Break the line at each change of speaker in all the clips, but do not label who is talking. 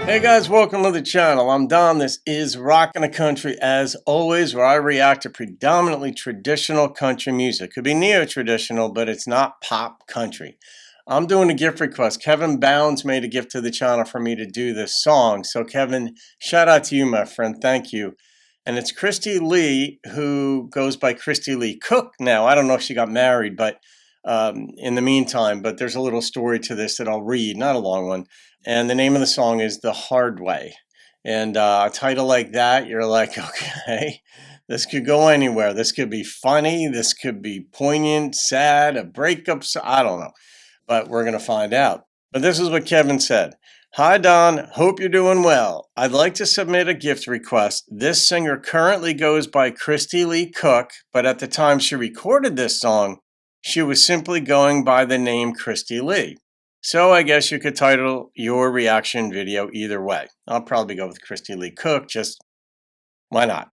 Hey guys, welcome to the channel. I'm Don. This is Rockin' the Country, as always, where I react to predominantly traditional country music. Could be neo-traditional, but it's not pop country. I'm doing a gift request. Kevin Bounds made a gift to the channel for me to do this song. So Kevin, shout out to you, my friend. Thank you. And it's Kristy Lee, who goes by Kristy Lee Cook now. I don't know if she got married, but in the meantime, but there's a little story to this that I'll read, not a long one. And the name of the song is The Hard Way. And a title like that, you're like, okay, this could go anywhere. This could be funny. This could be poignant, sad, a breakup. I don't know, but we're going to find out. But this is what Kevin said. Hi, Don. Hope you're doing well. I'd like to submit a gift request. This singer currently goes by Kristy Lee Cook, but at the time she recorded this song, she was simply going by the name Kristy Lee. So I guess you could title your reaction video either way. I'll probably go with Kristy Lee Cook, just why not?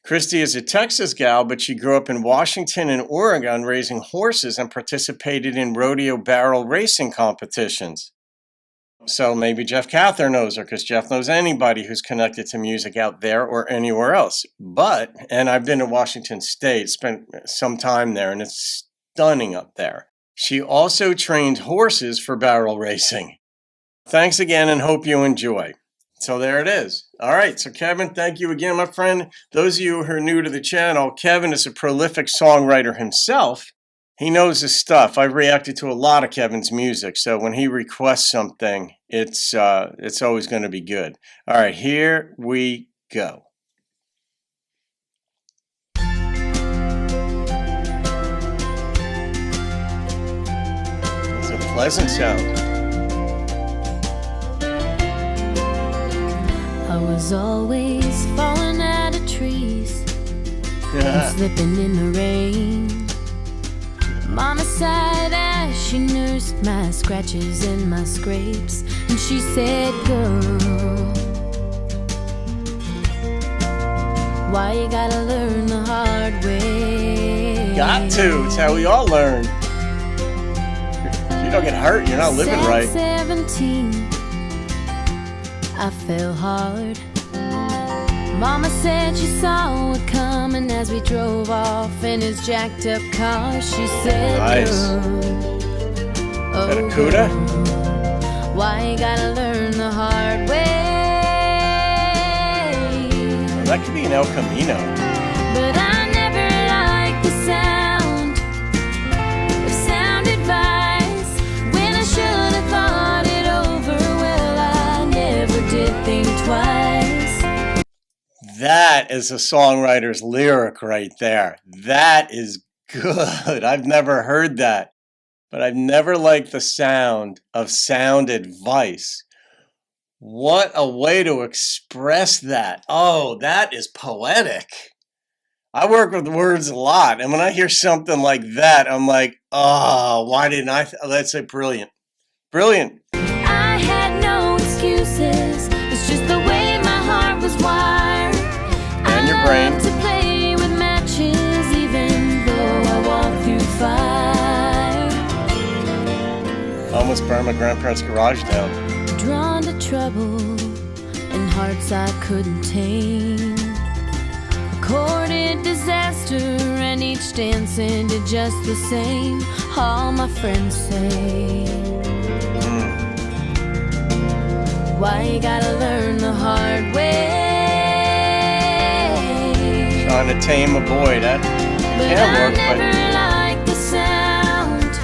Kristy is a Texas gal, but she grew up in Washington and Oregon raising horses and participated in rodeo barrel racing competitions. So maybe Jeff Cather knows her, because Jeff knows anybody who's connected to music out there or anywhere else. And I've been to Washington State, spent some time there, and it's stunning up there. She also trained horses for barrel racing. Thanks again and hope you enjoy. So there it is. All right, so Kevin, thank you again, my friend. Those of you who are new to the channel, Kevin is a prolific songwriter himself. He knows his stuff. I've reacted to a lot of Kevin's music, so when he requests something, it's always going to be good. All right, here we go. Pleasant sound.
I was always falling out of trees and slipping in the rain. Mama sighed as she nursed my scratches and my scrapes, and she said, girl, why you gotta learn the hard way?
Got to. It's how we all learn. You don't get hurt, you're not living right.
17, I fell hard. Mama said she saw it coming as we drove off in his jacked up car. She said,
nice.
Oh,
is that a CUDA?
Why you gotta learn the hard way?
Well, that could be an El Camino.
But I never liked the sound of sound advice. When I should have thought it over, well, I never did think twice.
That is a songwriter's lyric right there. That is good. I've never heard that, but I've never liked the sound of sound advice. What a way to express that. Oh, that is poetic. I work with words a lot, and when I hear something like that, I'm like, oh, why didn't I? That's like brilliant. Brilliant.
I had no excuses. It's just the way my heart was wired.
And your brain.
To play with matches, even though I walk through fire.
Almost burned my grandparents' garage down.
Drawn to trouble and hearts I couldn't tame. Courted disaster, and each dance ended just the same. All my friends say, why you gotta learn the hard way?
Trying to tame a boy, that can't work.
But I never liked the sound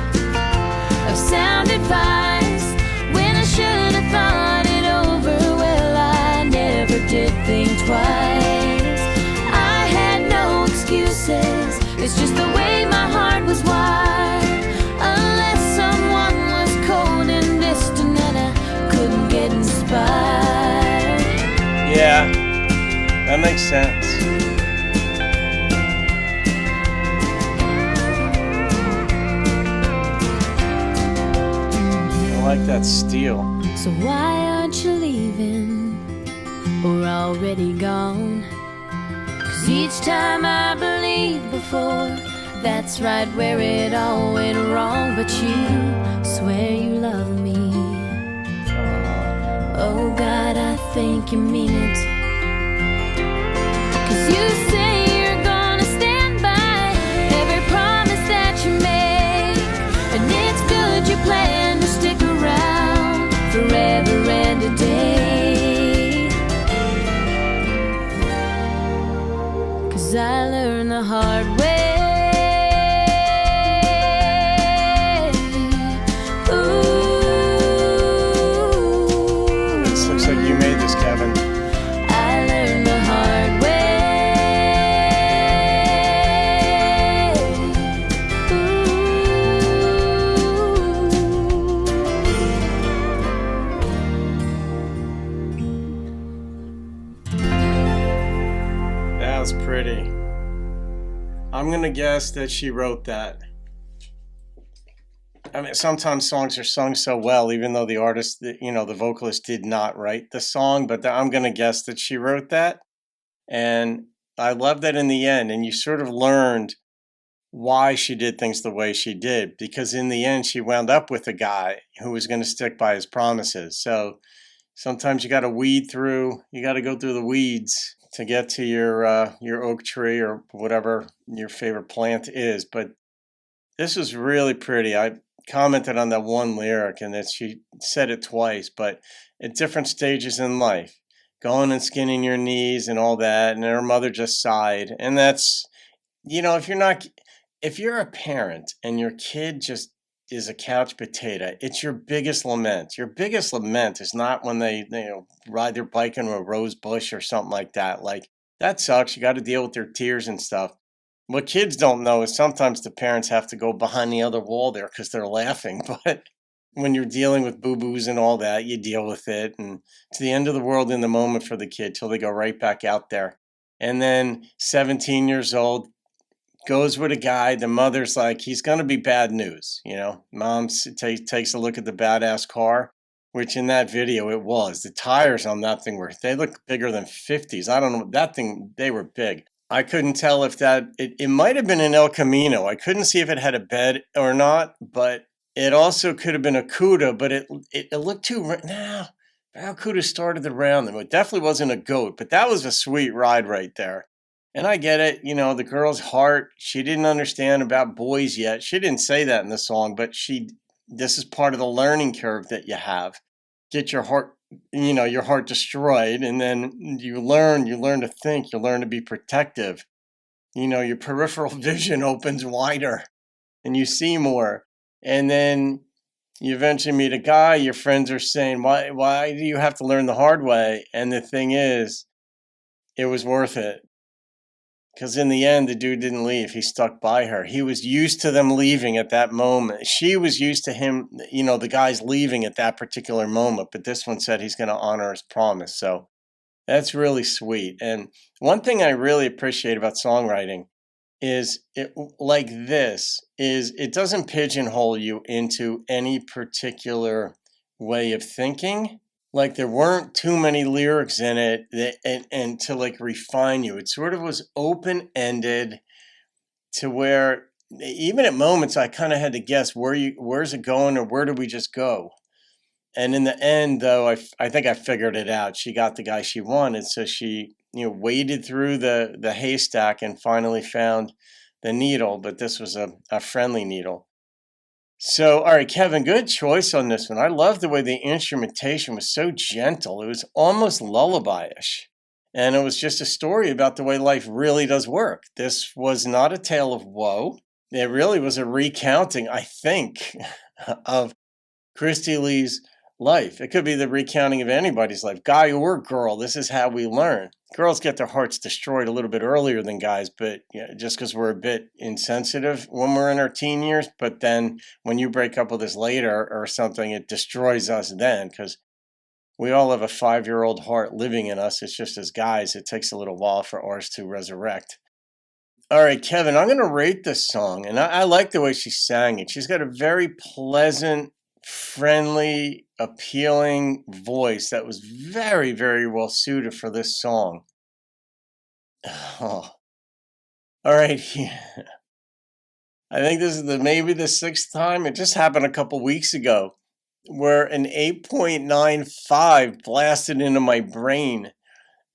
of sound advice. When I should have thought it over, well, I never did think twice. I had no excuses. It's just the way my heart was wired. Unless someone was cold and distant and I couldn't get inspired.
Yeah, that makes sense. I like that steel.
So why aren't you leaving or already gone? 'Cause each time I believed before, that's right where it all went wrong. But you swear you love me. Oh God, I think you mean it. 'Cause you say you're gonna stand by every promise that you make, and it's good you plan to stick around forever and a day. 'Cause I learned the hard way.
Kevin.
I learned the hard way.
That was pretty. I'm gonna guess that she wrote that. I mean, sometimes songs are sung so well, even though the artist, the vocalist did not write the song, but I'm going to guess that she wrote that. And I love that in the end. And you sort of learned why she did things the way she did, because in the end, she wound up with a guy who was going to stick by his promises. So sometimes you got to weed through, you got to go through the weeds to get to your oak tree or whatever your favorite plant is. But this was really pretty. I commented on that one lyric and that she said it twice, but at different stages in life, going and skinning your knees and all that. And her mother just sighed. And that's, if you're a parent and your kid just is a couch potato, it's your biggest lament. Your biggest lament is not when they ride their bike into a rose bush or something like that. Like, that sucks. You got to deal with their tears and stuff. What kids don't know is sometimes the parents have to go behind the other wall there because they're laughing. But when you're dealing with boo-boos and all that, you deal with it. And it's the end of the world in the moment for the kid till they go right back out there. And then 17 years old, goes with a guy. The mother's like, he's going to be bad news. Mom takes a look at the badass car, which in that video it was. The tires on that thing they look bigger than 50s. I don't know. That thing, they were big. I couldn't tell if it might have been an El Camino. I couldn't see if it had a bed or not, but it also could have been a Cuda, but it looked too, how Cuda started the round. It definitely wasn't a goat, but that was a sweet ride right there. And I get it, the girl's heart, she didn't understand about boys yet. She didn't say that in the song, but this is part of the learning curve that you have. Get your heart destroyed, and then you learn to think, you learn to be protective. Your peripheral vision opens wider and you see more. And then you eventually meet a guy, your friends are saying, why do you have to learn the hard way? And the thing is, it was worth it. Because in the end, the dude didn't leave. He stuck by her. He was used to them leaving at that moment. She was used to him, the guys leaving at that particular moment. But this one said he's going to honor his promise. So that's really sweet. And one thing I really appreciate about songwriting is it doesn't pigeonhole you into any particular way of thinking. Like, there weren't too many lyrics in it and to refine you. It sort of was open-ended to where even at moments I kind of had to guess where's it going or where do we just go? And in the end, though, I think I figured it out. She got the guy she wanted, so she waded through the haystack and finally found the needle, but this was a friendly needle. So, all right, Kevin, good choice on this one. I love the way the instrumentation was so gentle. It was almost lullaby-ish. And it was just a story about the way life really does work. This was not a tale of woe. It really was a recounting, I think, of Kristy Lee's life. It could be the recounting of anybody's life, guy or girl. This is how we learn. Girls get their hearts destroyed a little bit earlier than guys, but just because we're a bit insensitive when we're in our teen years. But then when you break up with us later or something, it destroys us then, because we all have a 5-year-old heart living in us. It's just as guys, it takes a little while for ours to resurrect. All right, Kevin, I'm going to rate this song, and I like the way she sang it. She's got a very pleasant, friendly, appealing voice that was very, very well suited for this song. Oh. All right. I think this is maybe the 6th time. It just happened a couple weeks ago. where an 8.95 blasted into my brain.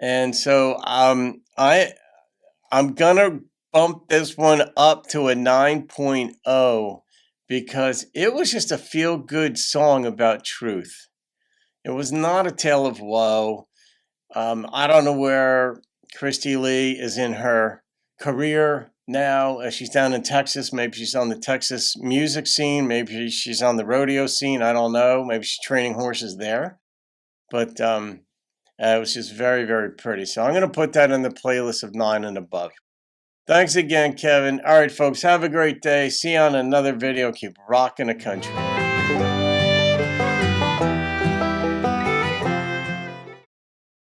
And so I'm gonna bump this one up to a 9.0 because it was just a feel-good song about truth. It was not a tale of woe. I don't know where Kristy Lee is in her career now. She's down in Texas. Maybe she's on the Texas music scene. Maybe she's on the rodeo scene. I don't know. Maybe she's training horses there. But it was just very, very pretty. So I'm going to put that in the playlist of 9 and above. Thanks again, Kevin. All right, folks, have a great day. See you on another video. Keep rocking the country.